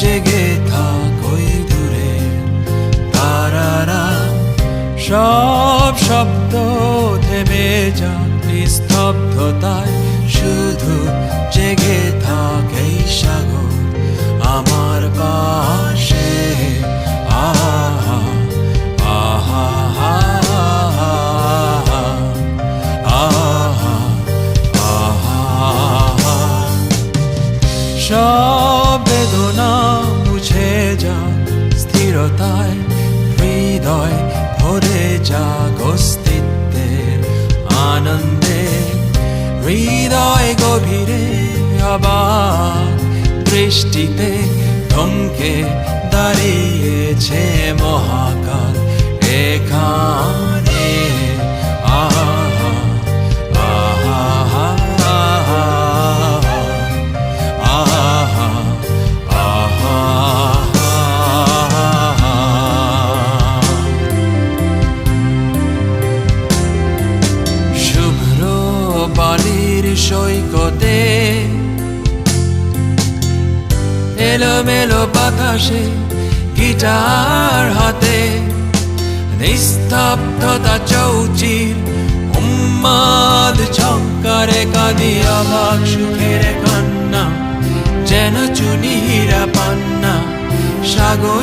জেগে থাক ওই দূরে তারারা, সব শব্দ থেমে যাক নিস্তব্ধতায়, শুধু জেগে থাক এই সাগর আমার পাশে। আহা আহা আহা আহা, সব বেদনা মুছে যাক স্থিরতায়, হৃদয় ভরে যাক অস্তিত্বের আনন্দে। হৃদয় গভীরে আবার দৃষ্টিতে থমকে দাঁড়িয়েছে মহাকাল এখানে। আহা আহা আহা আহা, শুভ্র বালির সৈকতে এলোমেলো বাতাসে গিটার হাতে, নিস্তব্ধতা চৌচির উন্মাদ ঝঙ্কারে কাঁদি অবাক সুখের কান্না, যেন চুনি হীরা পান্না সাগর।